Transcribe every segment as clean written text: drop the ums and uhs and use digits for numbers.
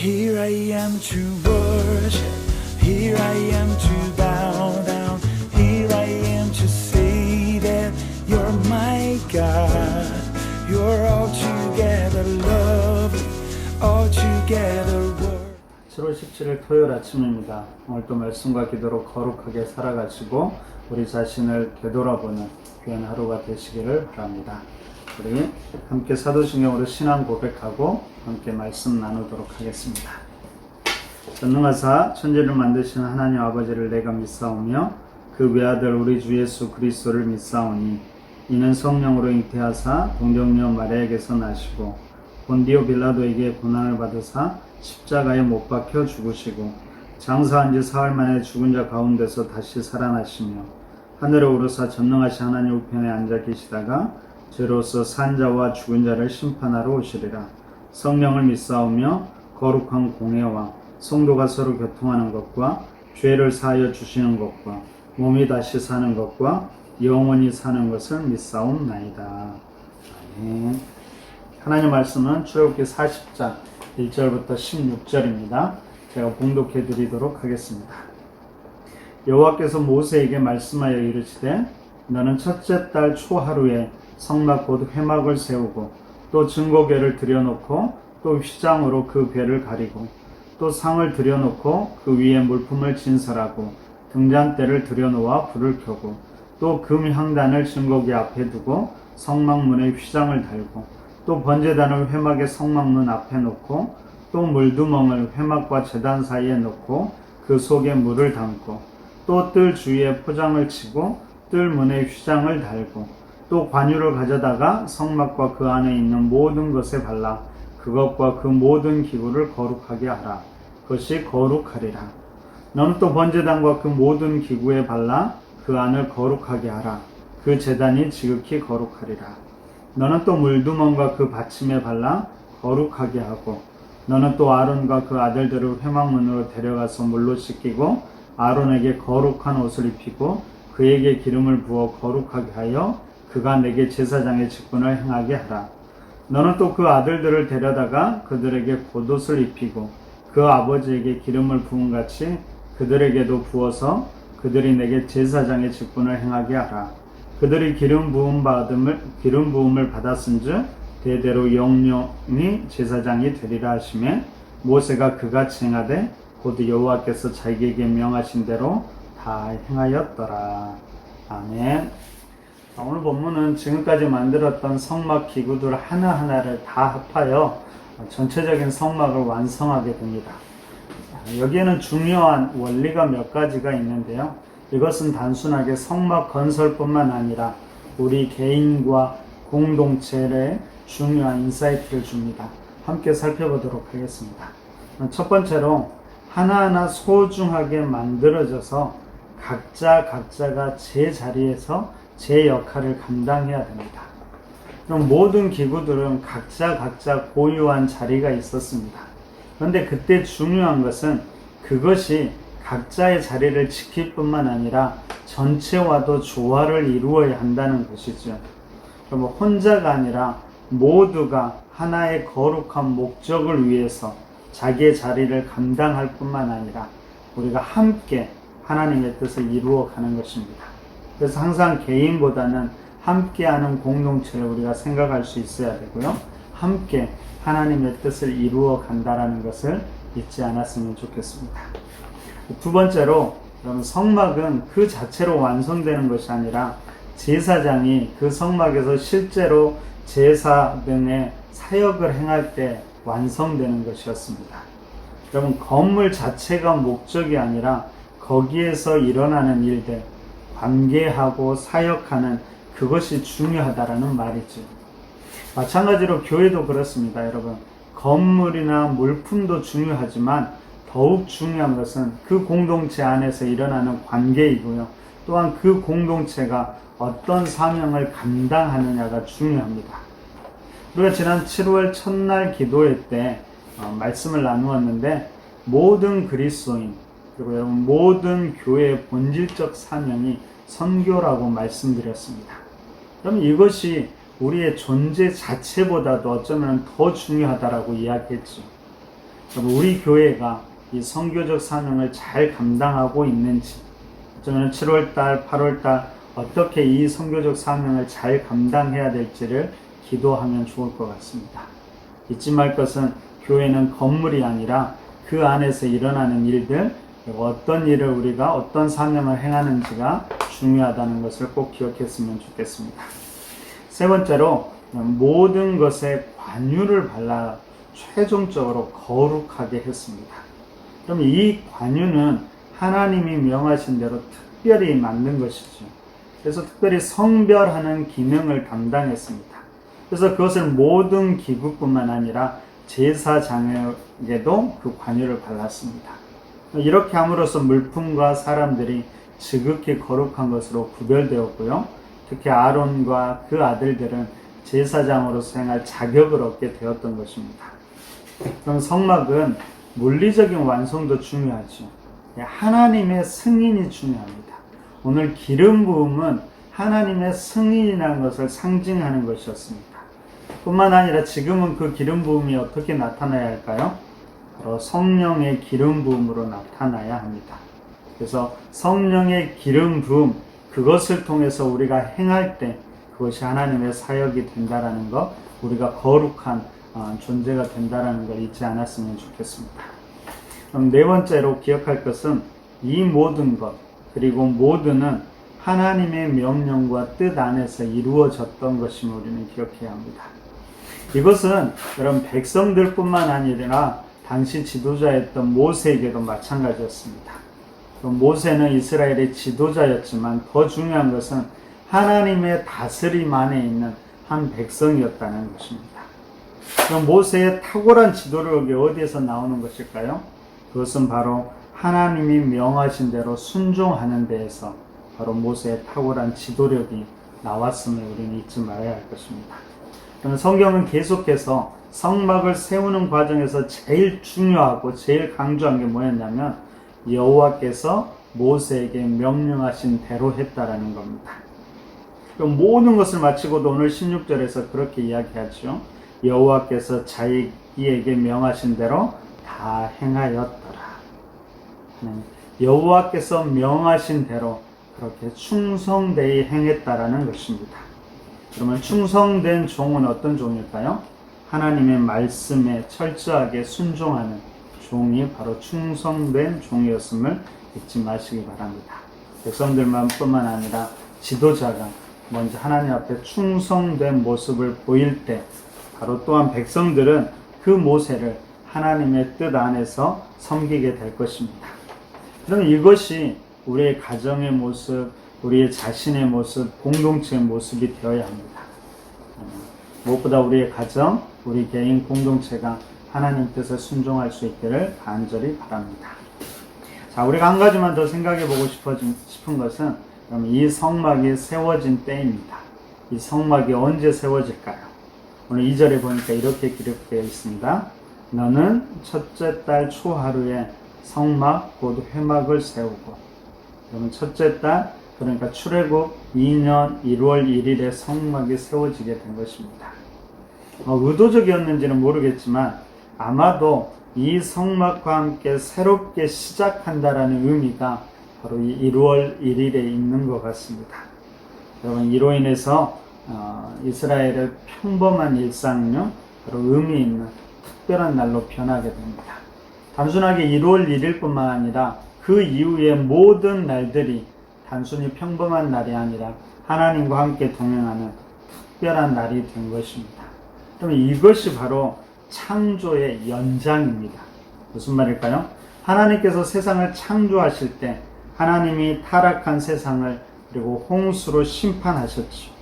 Here I am to worship, here I am to bow down, here I am to say that you're my God. You're altogether lovely, altogether worthy. 7월 17일 토요일 아침입니다. 오늘도 말씀과 기도로 거룩하게 살아가시고 우리 자신을 되돌아보는 귀한 하루가 되시기를 바랍니다. 우리 함께 사도신경으로 신앙 고백하고 함께 말씀 나누도록 하겠습니다. 전능하사 천지를 만드신 하나님 아버지를 내가 믿사오며 그 외아들 우리 주 예수 그리스도를 믿사오니 이는 성령으로 잉태하사 동정녀 마리아에게서 나시고 본디오 빌라도에게 고난을 받으사 십자가에 못 박혀 죽으시고 장사한 지 사흘 만에 죽은 자 가운데서 다시 살아나시며 하늘에 오르사 전능하신 하나님 우편에 앉아 계시다가 죄로서 산 자와 죽은 자를 심판하러 오시리라. 성령을 믿사오며 거룩한 공회와 성도가 서로 교통하는 것과 죄를 사하여 주시는 것과 몸이 다시 사는 것과 영원히 사는 것을 믿사옵나이다. 아멘. 하나님 말씀은 출애굽기 40장 1절부터 16절입니다. 제가 봉독해 드리도록 하겠습니다. 여호와께서 모세에게 말씀하여 이르시되 너는 첫째 달 초하루에 성막 곧 회막을 세우고 또 증거궤를 들여놓고 또 휘장으로 그 궤를 가리고 또 상을 들여놓고 그 위에 물품을 진설하고 등잔대를 들여놓아 불을 켜고 또 금 향단을 증거궤 앞에 두고 성막문에 휘장을 달고 또 번제단을 회막의 성막문 앞에 놓고 또 물두멍을 회막과 제단 사이에 놓고 그 속에 물을 담고 또 뜰 주위에 포장을 치고 뜰 문에 휘장을 달고 또 관유를 가져다가 성막과 그 안에 있는 모든 것에 발라 그것과 그 모든 기구를 거룩하게 하라. 그것이 거룩하리라. 너는 또 번제단과 그 모든 기구에 발라 그 안을 거룩하게 하라. 그 제단이 지극히 거룩하리라. 너는 또 물두멍과 그 받침에 발라 거룩하게 하고 너는 또 아론과 그 아들들을 회막문으로 데려가서 물로 씻기고 아론에게 거룩한 옷을 입히고 그에게 기름을 부어 거룩하게 하여 그가 내게 제사장의 직분을 행하게 하라. 너는 또 그 아들들을 데려다가 그들에게 겉옷을 입히고 그 아버지에게 기름을 부은 같이 그들에게도 부어서 그들이 내게 제사장의 직분을 행하게 하라. 그들이 기름 부음을 받았은즉 대대로 영영이 제사장이 되리라 하시매 모세가 그같이 행하되 곧 여호와께서 자기에게 명하신 대로 다 행하였더라. 아멘. 오늘 본문은 지금까지 만들었던 성막 기구들 하나하나를 다 합하여 전체적인 성막을 완성하게 됩니다. 여기에는 중요한 원리가 몇 가지가 있는데요. 이것은 단순하게 성막 건설뿐만 아니라 우리 개인과 공동체에 중요한 인사이트를 줍니다. 함께 살펴보도록 하겠습니다. 첫 번째로 하나하나 소중하게 만들어져서 각자가 제 자리에서 제 역할을 감당해야 됩니다. 그럼 모든 기구들은 각자 고유한 자리가 있었습니다. 그런데 그때 중요한 것은 그것이 각자의 자리를 지킬 뿐만 아니라 전체와도 조화를 이루어야 한다는 것이죠. 그럼 혼자가 아니라 모두가 하나의 거룩한 목적을 위해서 자기의 자리를 감당할 뿐만 아니라 우리가 함께 하나님의 뜻을 이루어가는 것입니다. 그래서 항상 개인보다는 함께하는 공동체를 우리가 생각할 수 있어야 되고요. 함께 하나님의 뜻을 이루어 간다라는 것을 잊지 않았으면 좋겠습니다. 두 번째로 여러분 성막은 그 자체로 완성되는 것이 아니라 제사장이 그 성막에서 실제로 제사 등의 사역을 행할 때 완성되는 것이었습니다. 여러분 건물 자체가 목적이 아니라 거기에서 일어나는 일들, 관계하고 사역하는 그것이 중요하다라는 말이죠. 마찬가지로 교회도 그렇습니다. 여러분 건물이나 물품도 중요하지만 더욱 중요한 것은 그 공동체 안에서 일어나는 관계이고요. 또한 그 공동체가 어떤 사명을 감당하느냐가 중요합니다. 우리가 지난 7월 첫날 기도회 때 말씀을 나누었는데 모든 그리스도인 그리고 여러분 모든 교회의 본질적 사명이 선교라고 말씀드렸습니다. 그럼 이것이 우리의 존재 자체보다도 어쩌면 더 중요하다라고 이야기했죠. 우리 교회가 이 선교적 사명을 잘 감당하고 있는지, 어쩌면 7월달, 8월달 어떻게 이 선교적 사명을 잘 감당해야 될지를 기도하면 좋을 것 같습니다. 잊지 말 것은 교회는 건물이 아니라 그 안에서 일어나는 일들, 어떤 일을 우리가 어떤 사명을 행하는지가 중요하다는 것을 꼭 기억했으면 좋겠습니다. 세 번째로 모든 것에 관유를 발라 최종적으로 거룩하게 했습니다. 그럼 이 관유는 하나님이 명하신 대로 특별히 만든 것이죠. 그래서 특별히 성별하는 기능을 담당했습니다. 그래서 그것을 모든 기구뿐만 아니라 제사장에게도 그 관유를 발랐습니다. 이렇게 함으로써 물품과 사람들이 지극히 거룩한 것으로 구별되었고요. 특히 아론과 그 아들들은 제사장으로서 행할 자격을 얻게 되었던 것입니다. 그럼 성막은 물리적인 완성도 중요하죠. 하나님의 승인이 중요합니다. 오늘 기름 부음은 하나님의 승인이라는 것을 상징하는 것이었습니다. 뿐만 아니라 지금은 그 기름 부음이 어떻게 나타나야 할까요? 바로 성령의 기름 부음으로 나타나야 합니다. 그래서 성령의 기름 부음, 그것을 통해서 우리가 행할 때 그것이 하나님의 사역이 된다라는 것, 우리가 거룩한 존재가 된다라는 걸 잊지 않았으면 좋겠습니다. 그럼 네 번째로 기억할 것은 이 모든 것, 그리고 모두는 하나님의 명령과 뜻 안에서 이루어졌던 것임을 우리는 기억해야 합니다. 이것은 여러분 백성들뿐만 아니라 당시 지도자였던 모세에게도 마찬가지였습니다. 모세는 이스라엘의 지도자였지만 더 중요한 것은 하나님의 다스림 안에 있는 한 백성이었다는 것입니다. 그럼 모세의 탁월한 지도력이 어디에서 나오는 것일까요? 그것은 바로 하나님이 명하신 대로 순종하는 데에서 바로 모세의 탁월한 지도력이 나왔음을 우리는 잊지 말아야 할 것입니다. 그럼 성경은 계속해서 성막을 세우는 과정에서 제일 중요하고 제일 강조한 게 뭐였냐면 여호와께서 모세에게 명령하신 대로 했다라는 겁니다. 그럼 모든 것을 마치고도 오늘 16절에서 그렇게 이야기하죠. 여호와께서 자기에게 명하신 대로 다 행하였더라. 여호와께서 명하신 대로 그렇게 충성되이 행했다라는 것입니다. 그러면 충성된 종은 어떤 종일까요? 하나님의 말씀에 철저하게 순종하는 종이 바로 충성된 종이었음을 잊지 마시기 바랍니다. 백성들만 뿐만 아니라 지도자가 먼저 하나님 앞에 충성된 모습을 보일 때 바로 또한 백성들은 그 모세를 하나님의 뜻 안에서 섬기게 될 것입니다. 그럼 이것이 우리의 가정의 모습, 우리의 자신의 모습, 공동체의 모습이 되어야 합니다. 무엇보다 우리의 가정, 우리 개인 공동체가 하나님 뜻에 순종할 수 있기를 간절히 바랍니다. 자, 우리가 한 가지만 더 생각해 보고 싶은 것은 그럼 이 성막이 세워진 때입니다. 이 성막이 언제 세워질까요? 오늘 2절에 보니까 이렇게 기록되어 있습니다. 너는 첫째 달 초하루에 성막 곧 회막을 세우고, 그러면 첫째 달, 그러니까 출애굽 2년 1월 1일에 성막이 세워지게 된 것입니다. 의도적이었는지는 모르겠지만 아마도 이 성막과 함께 새롭게 시작한다라는 의미가 바로 이 1월 1일에 있는 것 같습니다. 여러분, 이로 인해서 이스라엘의 평범한 일상은요, 바로 의미 있는 특별한 날로 변하게 됩니다. 단순하게 1월 1일뿐만 아니라 그 이후의 모든 날들이 단순히 평범한 날이 아니라 하나님과 함께 동행하는 특별한 날이 된 것입니다. 그러면 이것이 바로 창조의 연장입니다. 무슨 말일까요? 하나님께서 세상을 창조하실 때 하나님이 타락한 세상을 그리고 홍수로 심판하셨죠.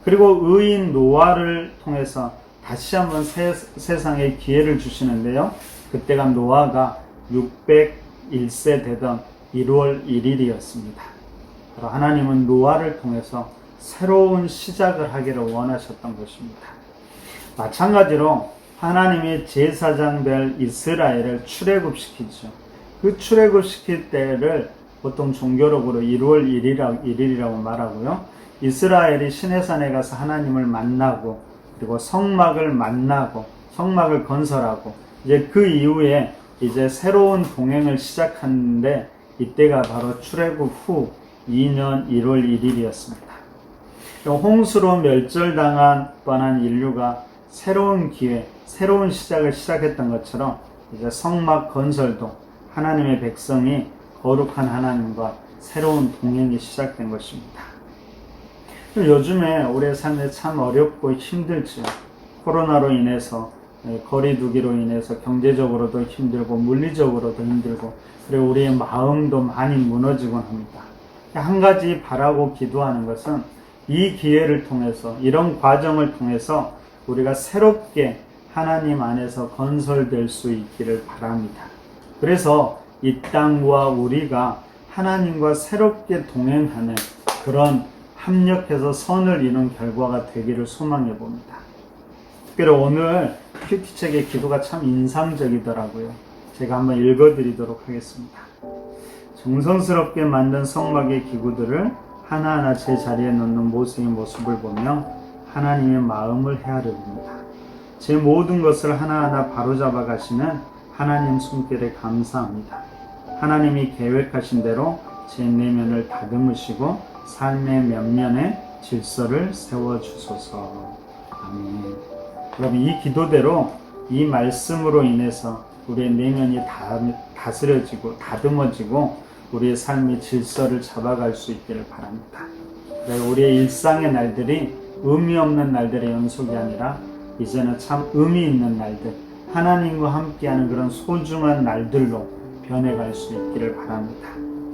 그리고 의인 노아를 통해서 다시 한번 세상에 기회를 주시는데요. 그때가 노아가 601세 되던 1월 1일이었습니다. 바로 하나님은 노아를 통해서 새로운 시작을 하기를 원하셨던 것입니다. 마찬가지로 하나님이 제사장들 이스라엘을 출애굽시키죠. 그 출애굽시킬 때를 보통 종교적으로 1월 1일이라고 말하고요. 이스라엘이 시내산에 가서 하나님을 만나고 그리고 성막을 만나고 성막을 건설하고 이제 그 이후에 이제 새로운 동행을 시작하는데 이때가 바로 출애굽 후 2년 1월 1일이었습니다. 홍수로 멸절당한 뻔한 인류가 새로운 기회, 새로운 시작을 시작했던 것처럼 이제 성막 건설도 하나님의 백성이 거룩한 하나님과 새로운 동행이 시작된 것입니다. 요즘에 우리의 삶에 참 어렵고 힘들지요. 코로나로 인해서, 거리두기로 인해서 경제적으로도 힘들고 물리적으로도 힘들고, 그리고 우리의 마음도 많이 무너지곤 합니다. 한 가지 바라고 기도하는 것은 이 기회를 통해서, 이런 과정을 통해서 우리가 새롭게 하나님 안에서 건설될 수 있기를 바랍니다. 그래서 이 땅과 우리가 하나님과 새롭게 동행하는 그런 합력해서 선을 이룬 결과가 되기를 소망해 봅니다. 특별히 오늘 큐티책의 기도가 참 인상적이더라고요. 제가 한번 읽어드리도록 하겠습니다. 정성스럽게 만든 성막의 기구들을 하나하나 제 자리에 놓는 모세의 모습을 보며 하나님의 마음을 헤아려 봅니다. 제 모든 것을 하나하나 바로잡아 가시는 하나님 손길에 감사합니다. 하나님이 계획하신 대로 제 내면을 다듬으시고 삶의 면면에 질서를 세워주소서. 아멘. 여러분, 이 기도대로, 이 말씀으로 인해서 우리의 내면이 다스려지고 다듬어지고 우리의 삶의 질서를 잡아갈 수 있기를 바랍니다. 우리의 일상의 날들이 의미 없는 날들의 연속이 아니라 이제는 참 의미 있는 날들, 하나님과 함께하는 그런 소중한 날들로 변해갈 수 있기를 바랍니다.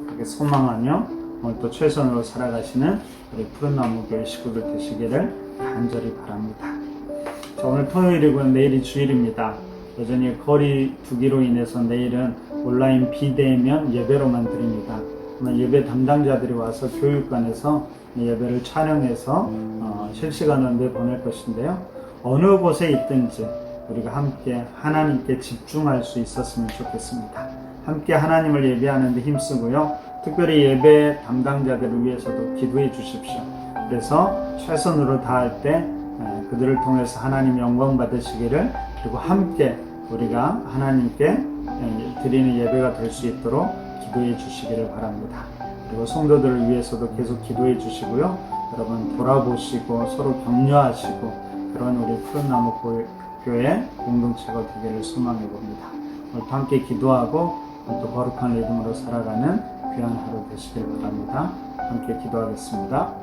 그렇게 소망하며 오늘 또 최선으로 살아가시는 우리 푸른나무교회 식구들 되시기를 간절히 바랍니다. 자, 오늘 토요일이고 내일이 주일입니다. 여전히 거리두기로 인해서 내일은 온라인 비대면 예배로만 드립니다. 예배 담당자들이 와서 교육관에서 예배를 촬영해서 실시간으로 내보낼 것인데요. 어느 곳에 있든지 우리가 함께 하나님께 집중할 수 있었으면 좋겠습니다. 함께 하나님을 예배하는 데 힘쓰고요. 특별히 예배 담당자들을 위해서도 기도해 주십시오. 그래서 최선으로 다할 때 그들을 통해서 하나님 영광 받으시기를, 그리고 함께 우리가 하나님께 드리는 예배가 될 수 있도록 기도해 주시기를 바랍니다. 그리고 성도들을 위해서도 계속 기도해 주시고요. 여러분 돌아보시고 서로 격려하시고 그런 우리 푸른나무 교회 공동체가 되기를 소망해 봅니다. 오늘도 함께 기도하고 또 거룩한 믿음으로 살아가는 귀한 하루 되시길 바랍니다. 함께 기도하겠습니다.